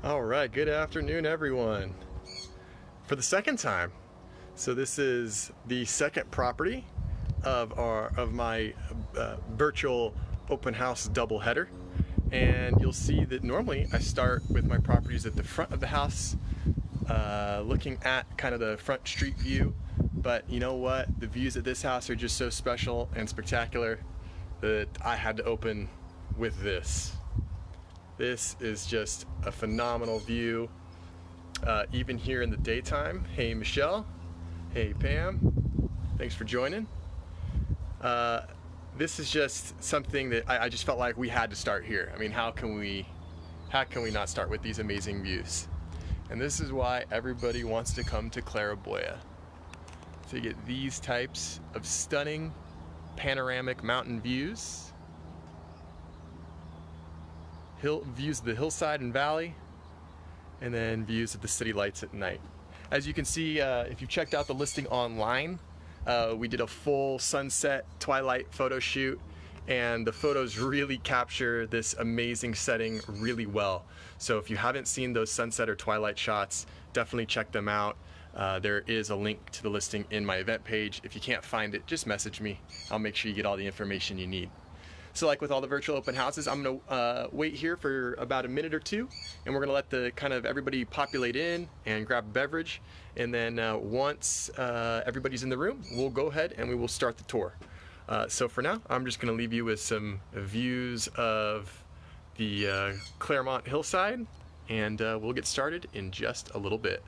All right, good afternoon, everyone. For the second time, so this is the second property of my virtual open house double header, and you'll see that normally I start with my properties at the front of the house, looking at kind of the front street view. But you know what? The views at this house are just so special and spectacular that I had to open with this. This is just a phenomenal view, even here in the daytime. Hey Michelle, hey Pam, thanks for joining. This is just something that I just felt like we had to start here. I mean, how can we not start with these amazing views? And this is why everybody wants to come to Claraboya. So you get these types of stunning panoramic mountain views. Views of the hillside and valley, and then views of the city lights at night. As you can see, if you've checked out the listing online, we did a full sunset twilight photo shoot, and the photos really capture this amazing setting really well. So if you haven't seen those sunset or twilight shots, definitely check them out. There is a link to the listing in my event page. If you can't find it, just message me. I'll make sure you get all the information you need. So like with all the virtual open houses, I'm gonna wait here for about a minute or two, and we're gonna let the kind of everybody populate in and grab a beverage, and then once everybody's in the room, we'll go ahead and we will start the tour. So for now, I'm just gonna leave you with some views of the Claremont Hillside, and we'll get started in just a little bit.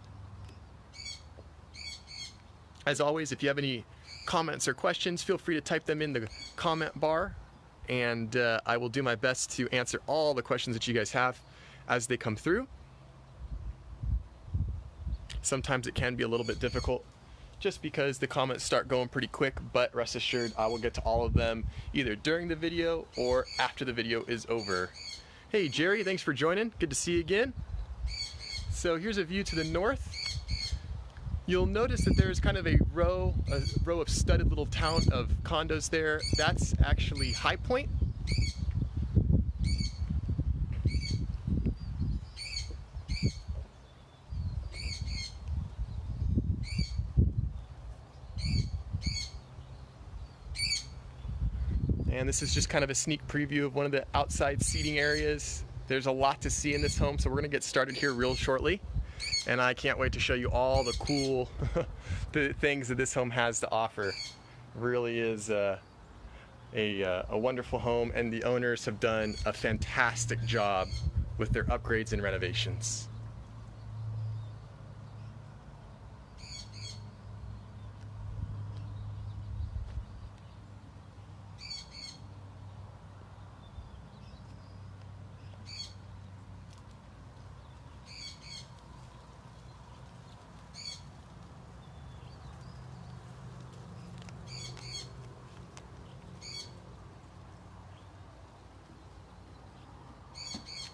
As always, if you have any comments or questions, feel free to type them in the comment bar, and I will do my best to answer all the questions that you guys have as they come through. Sometimes it can be a little bit difficult just because the comments start going pretty quick, but rest assured I will get to all of them either during the video or after the video is over. Hey Jerry, thanks for joining. Good to see you again. So here's a view to the north. You'll notice that there's kind of a row of studded little town of condos there. That's actually High Point. And this is just kind of a sneak preview of one of the outside seating areas. There's a lot to see in this home, so we're gonna get started here real shortly. And I can't wait to show you all the cool the things that this home has to offer. It really is a wonderful home, and the owners have done a fantastic job with their upgrades and renovations.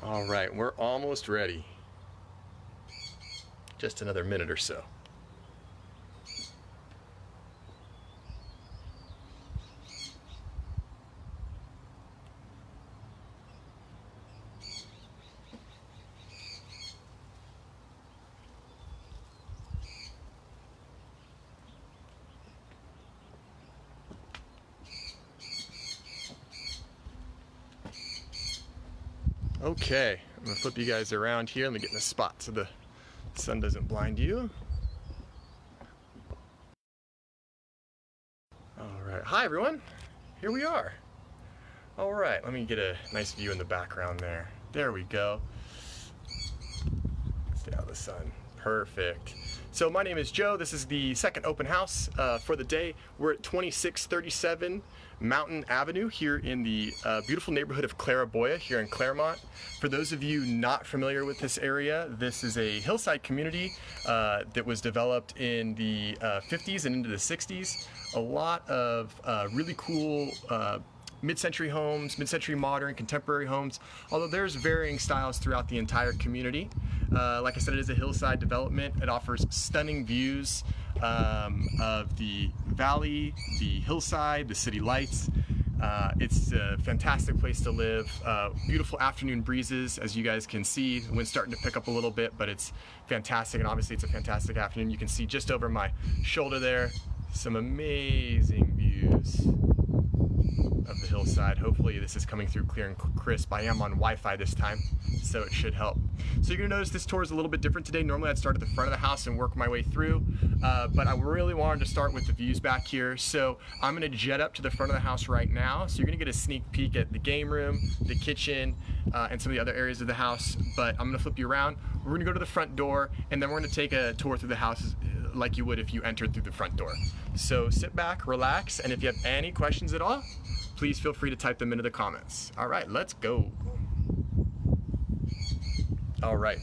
All right, we're almost ready. Just another minute or so. Okay, I'm gonna flip you guys around here. Let me get in a spot so the sun doesn't blind you. All right, hi everyone, here we are. All right, let me get a nice view in the background there. There we go. Stay out of the sun, perfect. So my name is Joe. This is the second open house for the day. We're at 2637 Mountain Avenue here in the beautiful neighborhood of Claraboya here in Claremont. For those of you not familiar with this area, this is a hillside community that was developed in the 50s and into the 60s. A lot of really cool mid-century homes, mid-century modern, contemporary homes, although there's varying styles throughout the entire community. Like I said, it is a hillside development. It offers stunning views of the valley, the hillside, the city lights. It's a fantastic place to live. Beautiful afternoon breezes, as you guys can see. The wind's starting to pick up a little bit, but it's fantastic, and obviously it's a fantastic afternoon. You can see just over my shoulder there some amazing views of the hillside. Hopefully this is coming through clear and crisp. I am on Wi-Fi this time, so it should help. So you're gonna notice this tour is a little bit different today. Normally I'd start at the front of the house and work my way through, but I really wanted to start with the views back here. So I'm gonna jet up to the front of the house right now. So you're gonna get a sneak peek at the game room, the kitchen, and some of the other areas of the house, but I'm gonna flip you around. We're gonna go to the front door, and then we're gonna take a tour through the house like you would if you entered through the front door. So sit back, relax, and if you have any questions at all, please feel free to type them into the comments. All right, let's go. All right,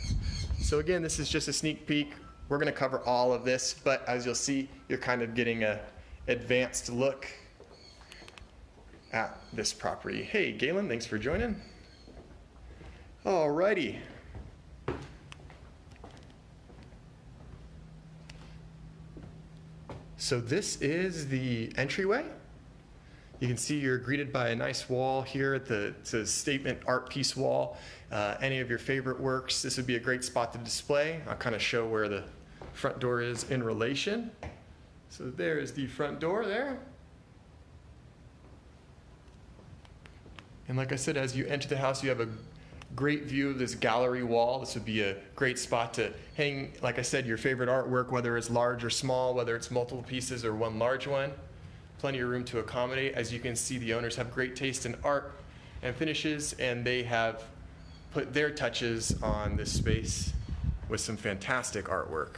so again, this is just a sneak peek. We're gonna cover all of this, but as you'll see, you're kind of getting an advanced look at this property. Hey, Galen, thanks for joining. All righty. So this is the entryway. You can see you're greeted by a nice wall here at it's a statement art piece wall. Any of your favorite works, this would be a great spot to display. I'll kind of show where the front door is in relation. So there's the front door there. And like I said, as you enter the house, you have a great view of this gallery wall. This would be a great spot to hang, like I said, your favorite artwork, whether it's large or small, whether it's multiple pieces or one large one. Plenty of room to accommodate. As you can see, the owners have great taste in art and finishes, and they have put their touches on this space with some fantastic artwork.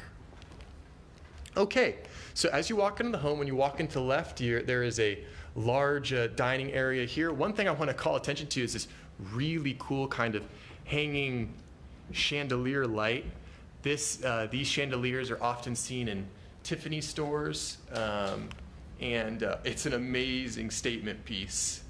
Okay, so as you walk into the home, when you walk into the left, there is a large dining area here. One thing I want to call attention to is this really cool kind of hanging chandelier light. These chandeliers are often seen in Tiffany stores, and it's an amazing statement piece.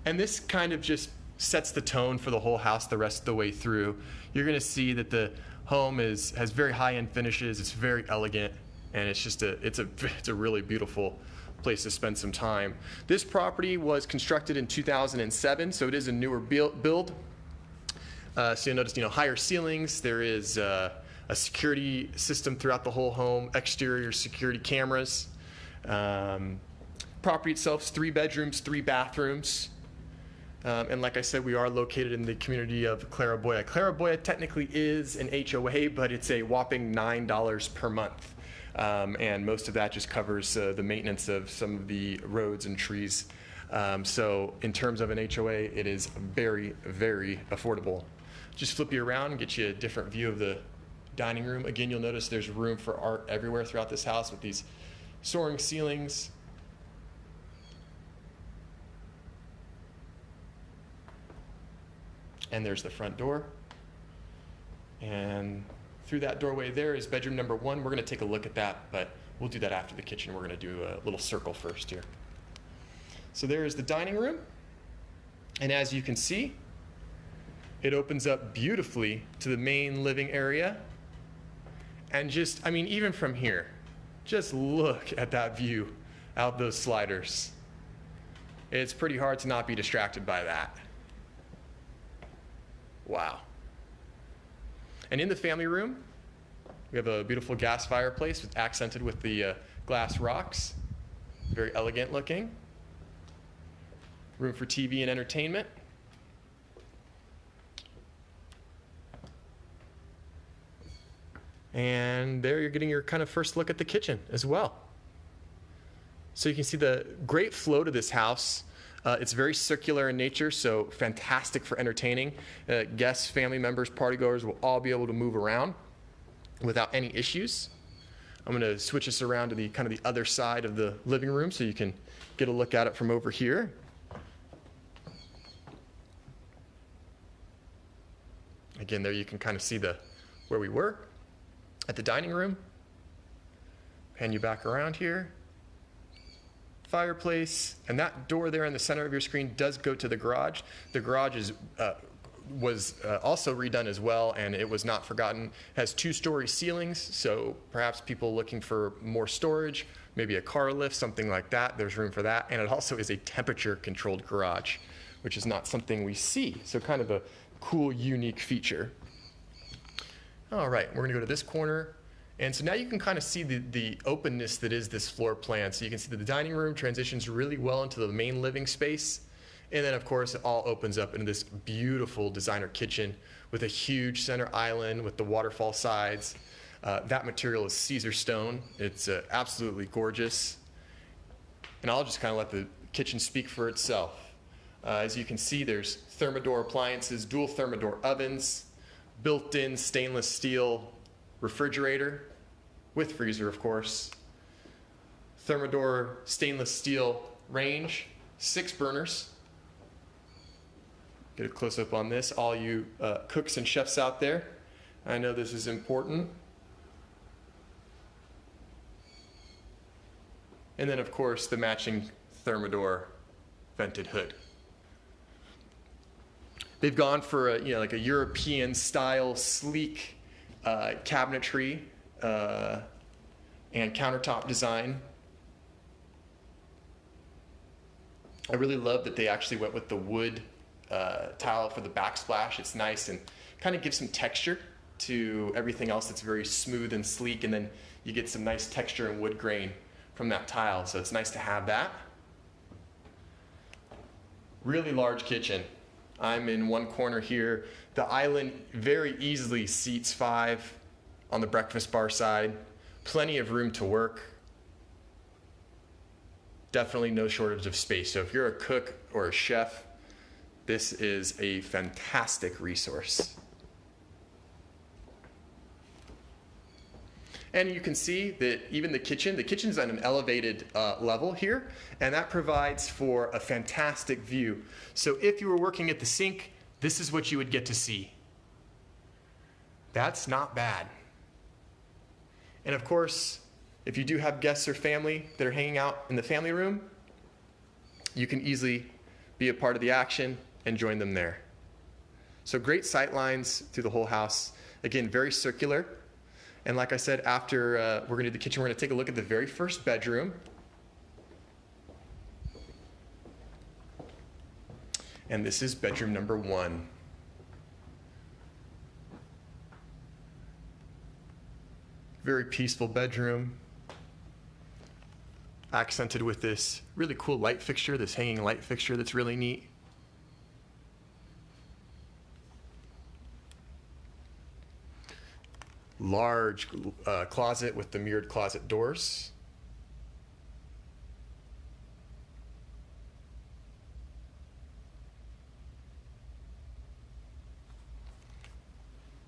And this kind of just sets the tone for the whole house the rest of the way through. You're going to see that the home has very high-end finishes. It's very elegant, and it's just it's a really beautiful place to spend some time. This property was constructed in 2007, so it is a newer build. So you'll notice, higher ceilings. There is a security system throughout the whole home, exterior security cameras. Property itself is 3 bedrooms, 3 bathrooms. And like I said, we are located in the community of Claraboya. Claraboya technically is an HOA, but it's a whopping $9 per month. And most of that just covers the maintenance of some of the roads and trees. So in terms of an HOA, it is very, very affordable. Just flip you around and get you a different view of the dining room. Again, you'll notice there's room for art everywhere throughout this house with these soaring ceilings. And there's the front door. And through that doorway there is bedroom number 1. We're going to take a look at that, but we'll do that after the kitchen. We're going to do a little circle first here. So there is the dining room. And as you can see, it opens up beautifully to the main living area. And just, even from here, just look at that view out those sliders. It's pretty hard to not be distracted by that. Wow. And in the family room, we have a beautiful gas fireplace accented with the glass rocks. Very elegant looking. Room for TV and entertainment. And there you're getting your kind of first look at the kitchen as well. So you can see the great flow to this house. It's very circular in nature, so fantastic for entertaining. Guests, family members, partygoers will all be able to move around without any issues. I'm going to switch this around to the kind of the other side of the living room so you can get a look at it from over here. Again, there you can kind of see where we were at the dining room. Pan you back around here. Fireplace, and that door there in the center of your screen does go to the garage. The garage is was also redone as well, and it was not forgotten. It has 2-story ceilings, so perhaps people looking for more storage, maybe a car lift, something like that, there's room for that. And it also is a temperature-controlled garage, which is not something we see. So kind of a cool, unique feature. All right, we're gonna go to this corner. And so now you can kind of see the openness that is this floor plan. So you can see that the dining room transitions really well into the main living space. And then of course, it all opens up into this beautiful designer kitchen with a huge center island with the waterfall sides. That material is Caesar stone. It's absolutely gorgeous. And I'll just kind of let the kitchen speak for itself. As you can see, there's Thermador appliances, dual Thermador ovens, built-in stainless steel refrigerator with freezer, of course. Thermador stainless steel range, 6 burners. Get a close-up on this, all you cooks and chefs out there. I know this is important. And then, of course, the matching Thermador vented hood. They've gone for like a European style, sleek cabinetry and countertop design. I really love that they actually went with the wood tile for the backsplash. It's nice and kind of gives some texture to everything else that's very smooth and sleek, and then you get some nice texture and wood grain from that tile, so it's nice to have that. Really large kitchen. I'm in one corner here. The island very easily seats 5 on the breakfast bar side. Plenty of room to work. Definitely no shortage of space. So if you're a cook or a chef, this is a fantastic resource. And you can see that even the kitchen's on an elevated level here, and that provides for a fantastic view. So if you were working at the sink, this is what you would get to see. That's not bad. And of course, if you do have guests or family that are hanging out in the family room, you can easily be a part of the action and join them there. So great sight lines through the whole house. Again, very circular. And like I said, after we're gonna do the kitchen, we're gonna take a look at the very first bedroom. And this is bedroom number 1. Very peaceful bedroom. Accented with this really cool light fixture, this hanging light fixture that's really neat. Large closet with the mirrored closet doors.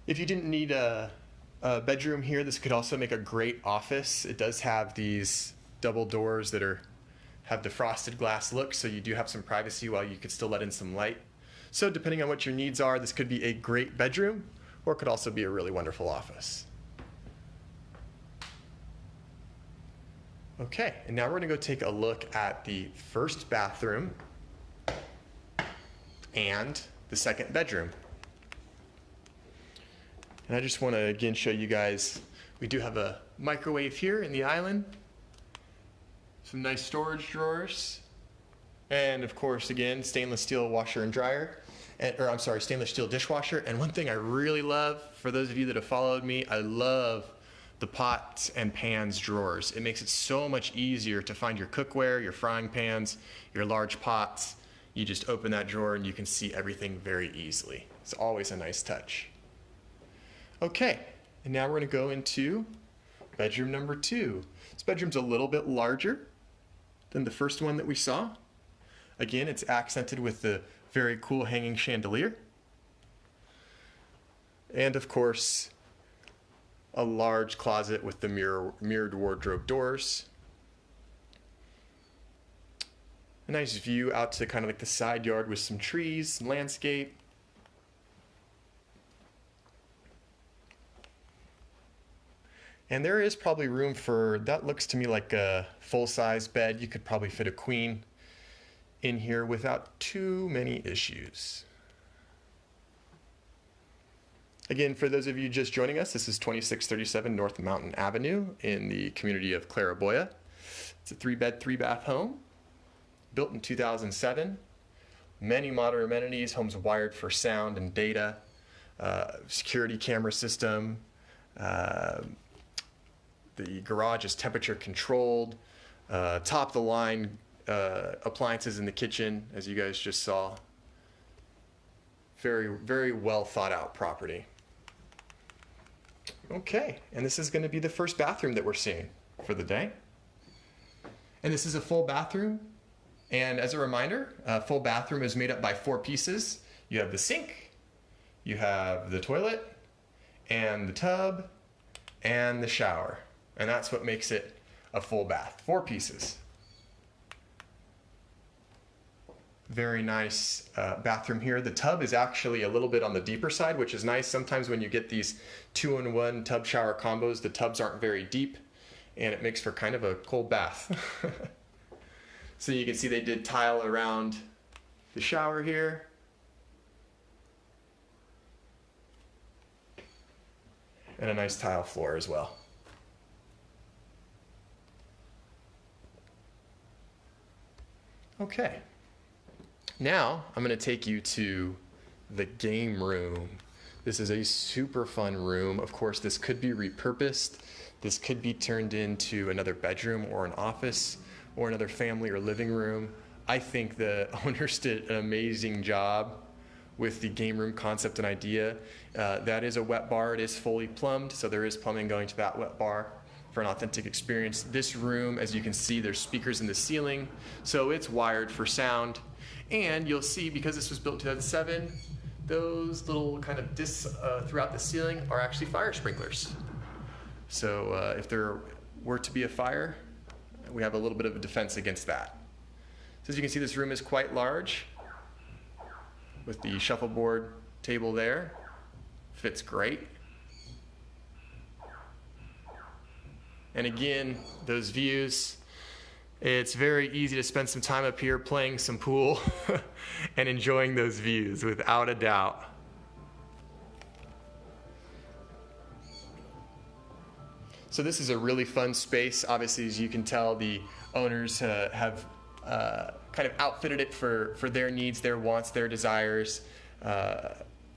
If you didn't need a bedroom here, this could also make a great office. It does have these double doors that have the frosted glass look, so you do have some privacy while you could still let in some light. So depending on what your needs are, this could be a great bedroom, or it could also be a really wonderful office. Okay, and now we're gonna go take a look at the first bathroom and the second bedroom. And I just wanna again show you guys, we do have a microwave here in the island, some nice storage drawers, and of course, again, stainless steel washer and dryer. Stainless steel dishwasher. And one thing I really love, for those of you that have followed me, I love the pots and pans drawers. It makes it so much easier to find your cookware, your frying pans, your large pots. You just open that drawer and you can see everything very easily. It's always a nice touch. Okay, and now we're gonna go into bedroom number 2. This bedroom's a little bit larger than the first one that we saw. Again, it's accented with the very cool hanging chandelier. And of course, a large closet with the mirrored wardrobe doors. A nice view out to kind of like the side yard with some trees, some landscape. And there is probably room for, that looks to me like a full-size bed. You could probably fit a queen in here without too many issues. Again, for those of you just joining us, this is 2637 North Mountain Avenue in the community of Claraboya. It's a 3-bed, 3-bath home, built in 2007. Many modern amenities, home's wired for sound and data, security camera system. The garage is temperature controlled, top of the line appliances in the kitchen, as you guys just saw. Very, very well thought out property. Okay, and this is going to be the first bathroom that we're seeing for the day. And this is a full bathroom. And as a reminder, a full bathroom is made up by 4 pieces. You have the sink, you have the toilet, and the tub, and the shower. And that's what makes it a full bath. 4 pieces. Very nice bathroom here. The tub is actually a little bit on the deeper side, which is nice. Sometimes when you get these 2-in-1 tub shower combos, the tubs aren't very deep, and it makes for kind of a cold bath. So you can see they did tile around the shower here. And a nice tile floor as well. Okay. Now I'm going to take you to the game room. This is a super fun room. Of course, this could be repurposed. This could be turned into another bedroom or an office or another family or living room. I think the owners did an amazing job with the game room concept and idea. That is a wet bar. It is fully plumbed, so there is plumbing going to that wet bar for an authentic experience. This room, as you can see, there's speakers in the ceiling, so it's wired for sound. And you'll see, because this was built in 2007, those little kind of discs throughout the ceiling are actually fire sprinklers. So if there were to be a fire, we have a little bit of a defense against that. So as you can see, this room is quite large with the shuffleboard table there. Fits great. And again, those views, it's very easy to spend some time up here playing some pool and enjoying those views without a doubt. So this is a really fun space. Obviously, as you can tell, the owners have kind of outfitted it for their needs, their wants, their desires.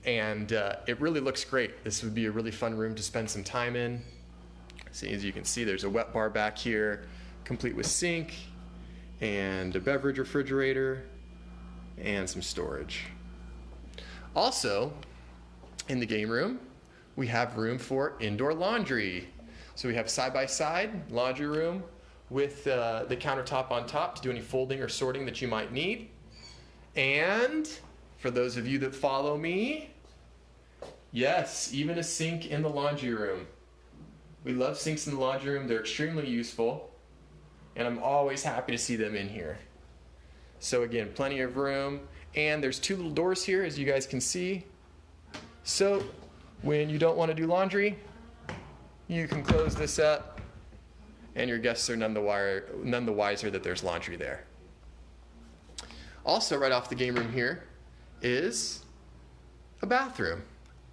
And it really looks great. This would be a really fun room to spend some time in. See, as you can see, there's a wet bar back here, complete with sink and a beverage refrigerator and some storage. Also, in the game room, we have room for indoor laundry. So we have side-by-side laundry room with the countertop on top to do any folding or sorting that you might need. And for those of you that follow me, yes, even a sink in the laundry room. We love sinks in the laundry room. They're extremely useful, and I'm always happy to see them in here. So again, plenty of room, and there's 2 little doors here, as you guys can see. So when you don't want to do laundry, you can close this up, and your guests are none the wiser that there's laundry there. Also, right off the game room here is a bathroom.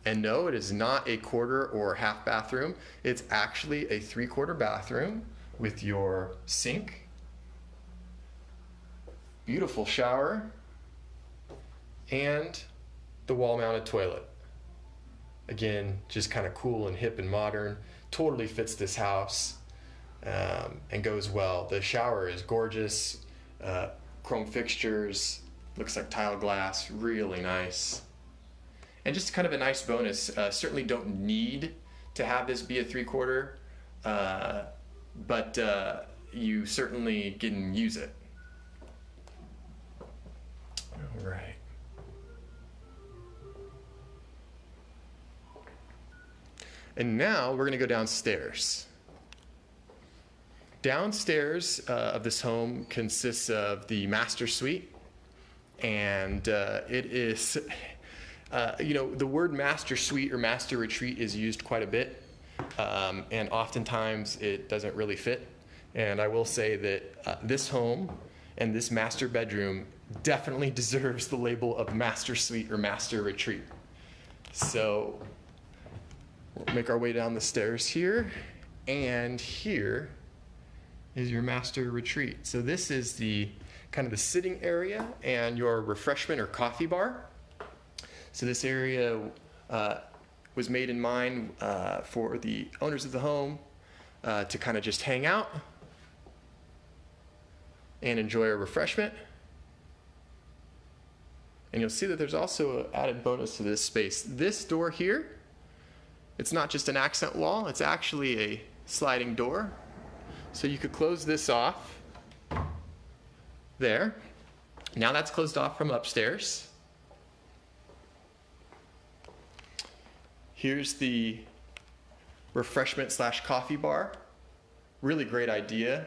And no, it is not a quarter or half bathroom. It's actually a 3/4 bathroom with your sink, beautiful shower, and the wall-mounted toilet. Again, just kind of cool and hip and modern. Totally fits this house and goes well. The shower is gorgeous, chrome fixtures, looks like tile glass, really nice. And just kind of a nice bonus, certainly don't need to have this be a 3/4, but you certainly can use it. All right. And now we're gonna go downstairs. Downstairs of this home consists of the master suite, and it is, the word master suite or master retreat is used quite a bit, and oftentimes it doesn't really fit. And I will say that this home and this master bedroom definitely deserves the label of master suite or master retreat. So We'll make our way down the stairs here, and here is your master retreat. So this is the kind of the sitting area and your refreshment or coffee bar. So this area was made in mind for the owners of the home to kind of just hang out and enjoy a refreshment. And you'll see that there's also an added bonus to this space. This door here, it's not just an accent wall, it's actually a sliding door. So you could close this off there. Now that's closed off from upstairs. Here's the refreshment / coffee bar. Really great idea.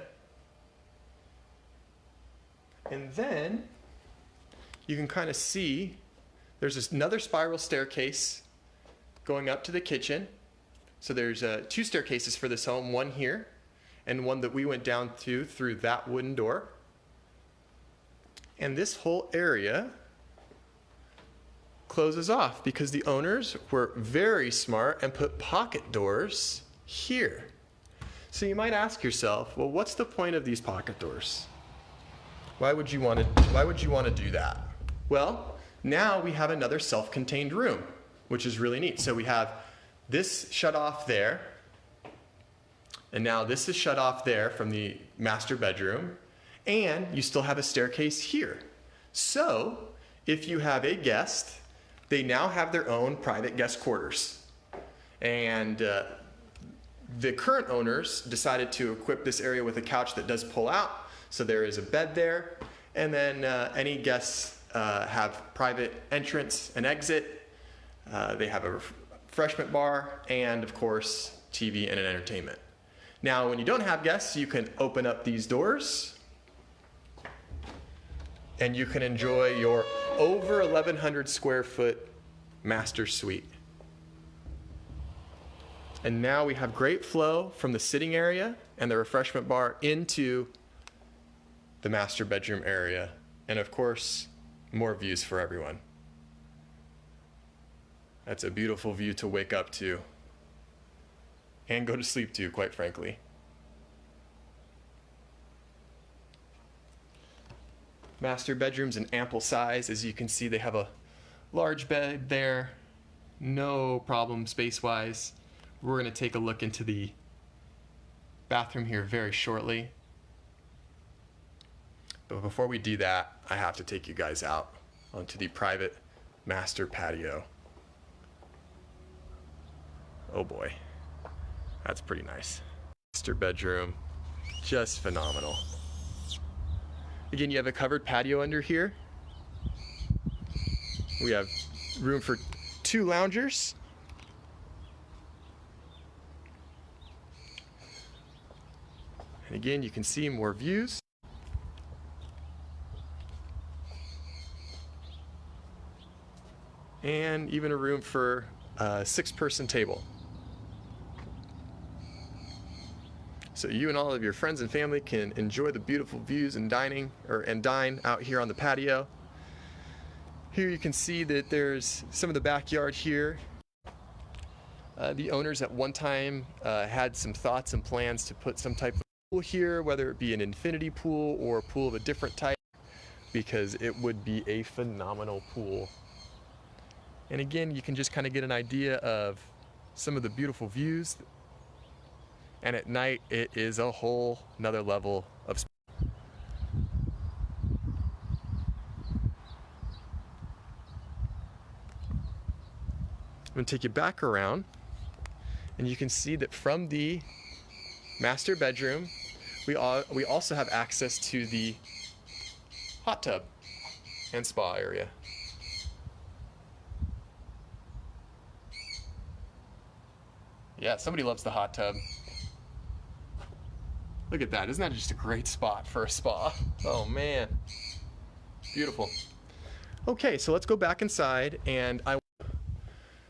And then you can kind of see there's another spiral staircase going up to the kitchen. So there's 2 staircases for this home, one here and one that we went down to through that wooden door. And this whole area closes off because the owners were very smart and put pocket doors here. So you might ask yourself, well, what's the point of these pocket doors? Why would you want to do that? Well, now we have another self-contained room, which is really neat. So we have this shut off there, and now this is shut off there from the master bedroom, and you still have a staircase here. So if you have a guest, they now have their own private guest quarters. And the current owners decided to equip this area with a couch that does pull out. So there is a bed there, and then any guests have private entrance and exit. They have a refreshment bar, and of course, TV and an entertainment. Now, when you don't have guests, you can open up these doors, and you can enjoy your over 1,100 square foot master suite. And now we have great flow from the sitting area and the refreshment bar into the master bedroom area. And of course, more views for everyone. That's a beautiful view to wake up to and go to sleep to, quite frankly. Master bedroom's an ample size. As you can see, they have a large bed there. No problem space-wise. We're going to take a look into the bathroom here very shortly. But before we do that, I have to take you guys out onto the private master patio. Oh boy, that's pretty nice. Master bedroom, just phenomenal. Again, you have a covered patio under here. We have room for 2 loungers. And again, you can see more views. And even a room for a 6-person table. So you and all of your friends and family can enjoy the beautiful views and dine out here on the patio. Here you can see that there's some of the backyard here. The owners at one time had some thoughts and plans to put some type of pool here, whether it be an infinity pool or a pool of a different type, because it would be a phenomenal pool. And again, you can just kind of get an idea of some of the beautiful views. And at night, it is a whole nother level of space. I'm going to take you back around, and you can see that from the master bedroom, we also have access to the hot tub and spa area. Yeah, somebody loves the hot tub. Look at that. Isn't that just a great spot for a spa? Oh man, beautiful. Okay, so let's go back inside, and I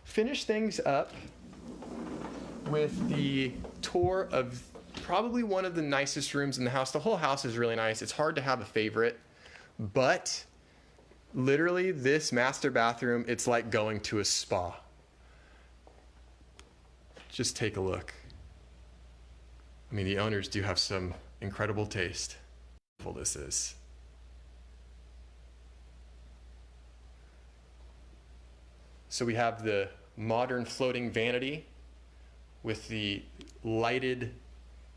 finish things up with the tour of probably one of the nicest rooms in the house. The whole house is really nice. It's hard to have a favorite, but literally this master bathroom, it's like going to a spa. just take a look. I mean, the owners do have some incredible taste. How beautiful this is. So we have the modern floating vanity with the lighted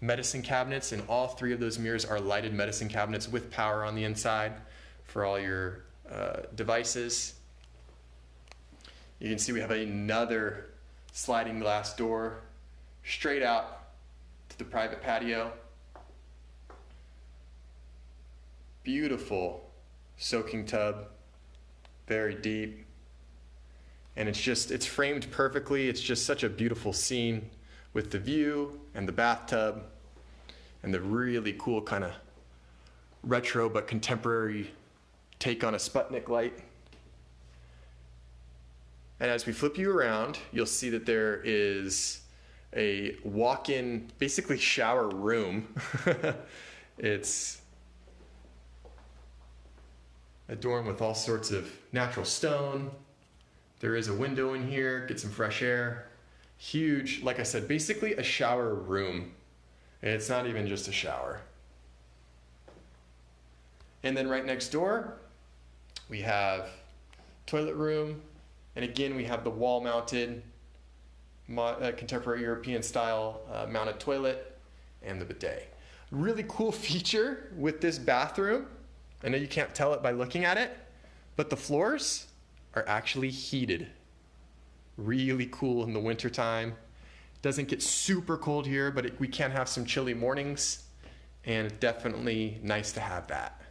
medicine cabinets, and all three of those mirrors are lighted medicine cabinets with power on the inside for all your devices. You can see we have another sliding glass door straight out to the private patio. Beautiful soaking tub, very deep. And it's framed perfectly. It's just such a beautiful scene with the view and the bathtub and the really cool kind of retro but contemporary take on a Sputnik light. And as we flip you around, you'll see that there is a walk-in, basically shower room. It's adorned with all sorts of natural stone. There is a window in here, get some fresh air. Huge, like I said, basically a shower room. And it's not even just a shower. And then right next door, we have toilet room. And again, we have the wall-mounted, contemporary European style mounted toilet and the bidet. Really cool feature with this bathroom. I know you can't tell it by looking at it, but the floors are actually heated. Really cool in the wintertime. Doesn't get super cold here, but we can have some chilly mornings, and it's definitely nice to have that.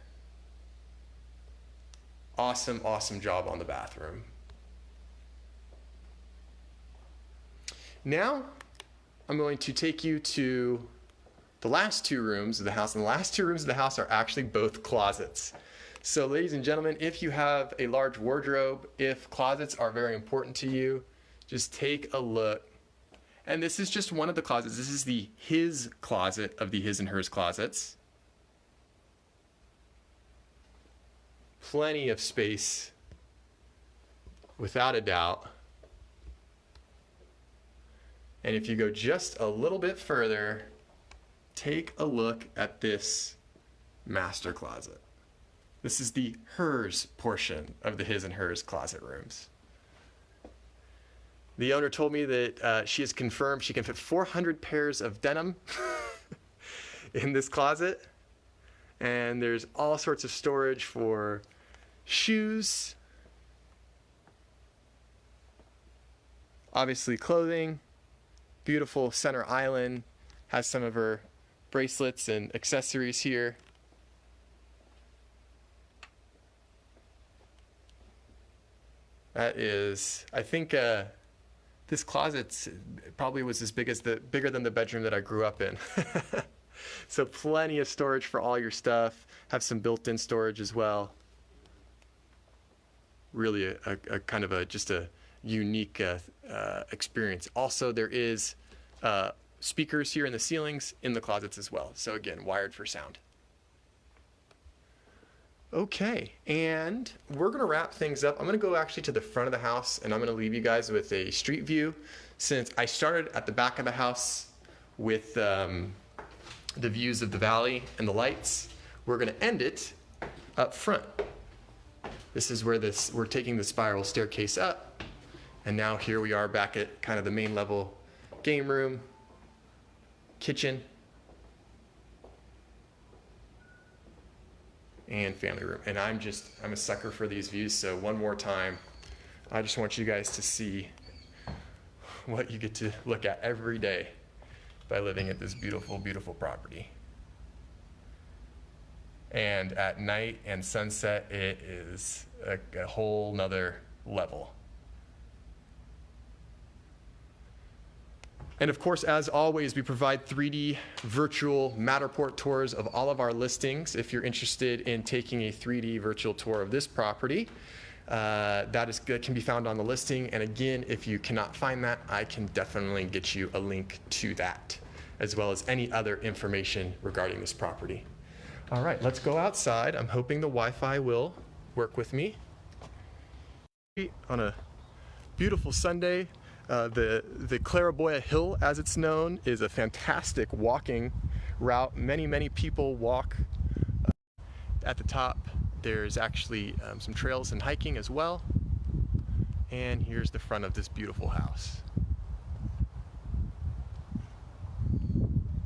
Awesome, awesome job on the bathroom. Now, I'm going to take you to the last two rooms of the house, and the last two rooms of the house are actually both closets. So ladies and gentlemen, if you have a large wardrobe, if closets are very important to you, just take a look. And this is just one of the closets. This is the his closet of the his and hers closets. Plenty of space, without a doubt. And if you go just a little bit further, take a look at this master closet. This is the hers portion of the his and hers closet rooms. The owner told me that she has confirmed she can fit 400 pairs of denim in this closet. And there's all sorts of storage for shoes, obviously clothing. Beautiful center island, has some of her bracelets and accessories here. That is, I think this closet probably was as bigger than the bedroom that I grew up in. So plenty of storage for all your stuff. Have some built-in storage as well. Really a kind of just a unique experience. Also, there is speakers here in the ceilings in the closets as well. So again, wired for sound. Okay, and we're gonna wrap things up. I'm gonna go actually to the front of the house, and I'm gonna leave you guys with a street view. Since I started at the back of the house with the views of the valley and the lights, we're gonna end it up front. This is where we're taking the spiral staircase up, and now here we are back at kind of the main level game room, kitchen, and family room. And I'm a sucker for these views, so one more time, I just want you guys to see what you get to look at every day by living at this beautiful, beautiful property. And at night and sunset, it is a whole nother level. And of course, as always, we provide 3D virtual Matterport tours of all of our listings. If you're interested in taking a 3D virtual tour of this property, that can be found on the listing. And again, if you cannot find that, I can definitely get you a link to that, as well as any other information regarding this property. All right, let's go outside. I'm hoping the Wi-Fi will work with me. On a beautiful Sunday, The Claraboya Hill, as it's known, is a fantastic walking route. Many people walk. At the top, there's actually some trails and hiking as well. And here's the front of this beautiful house.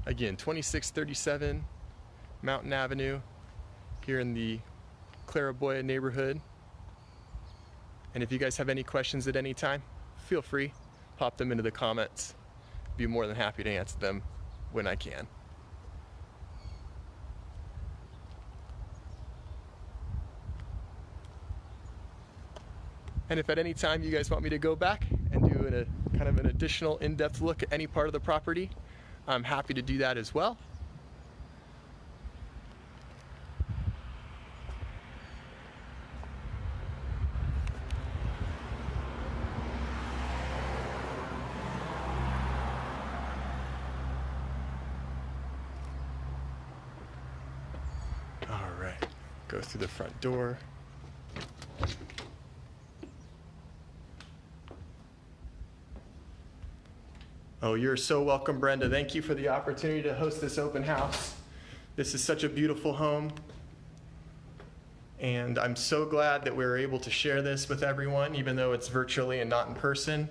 Again, 2637 Mountain Avenue here in the Claraboya neighborhood. And if you guys have any questions at any time, feel free, pop them into the comments. Be more than happy to answer them when I can. And if at any time you guys want me to go back and do a kind of an additional in-depth look at any part of the property, I'm happy to do that as well. All right, go through the front door. Oh, you're so welcome, Brenda. Thank you for the opportunity to host this open house. This is such a beautiful home, and I'm so glad that we're able to share this with everyone, even though it's virtually and not in person.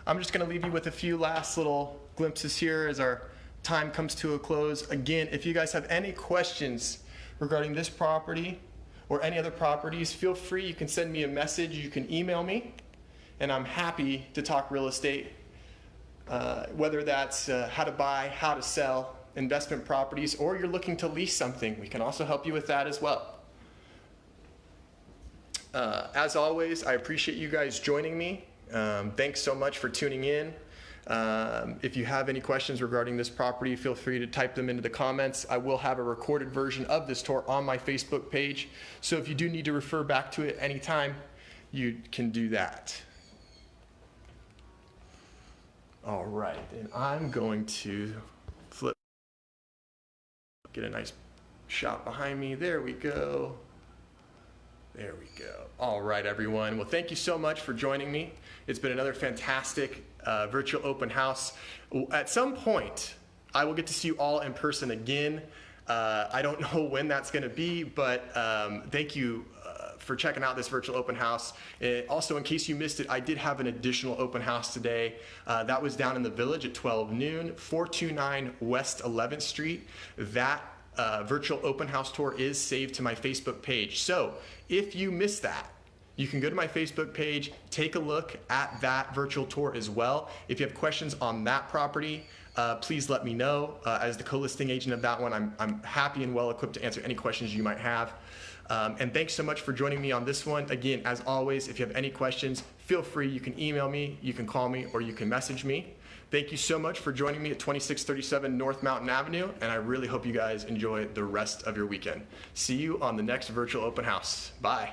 I'm just going to leave you with a few last little glimpses here as our time comes to a close. Again, if you guys have any questions regarding this property or any other properties, feel free. You can send me a message. You can email me, and I'm happy to talk real estate. Whether that's how to buy, how to sell investment properties, or you're looking to lease something, we can also help you with that as well. As always, I appreciate you guys joining me. Thanks so much for tuning in. If you have any questions regarding this property, feel free to type them into the comments. I will have a recorded version of this tour on my Facebook page, so if you do need to refer back to it anytime, you can do that. All right, and I'm going to get a nice shot behind me. There we go. There we go. All right, everyone. Well, thank you so much for joining me. It's been another fantastic virtual open house. At some point, I will get to see you all in person again. I don't know when that's going to be, but thank you for checking out this virtual open house. Also, in case you missed it, I did have an additional open house today. That was down in the Village at 12 noon, 429 West 11th Street. That virtual open house tour is saved to my Facebook page. So if you missed that, you can go to my Facebook page, take a look at that virtual tour as well. If you have questions on that property, please let me know. As the co-listing agent of that one, I'm happy and well equipped to answer any questions you might have. And thanks so much for joining me on this one. Again, as always, if you have any questions, feel free. You can email me, you can call me, or you can message me. Thank you so much for joining me at 2637 North Mountain Avenue, and I really hope you guys enjoy the rest of your weekend. See you on the next virtual open house. Bye.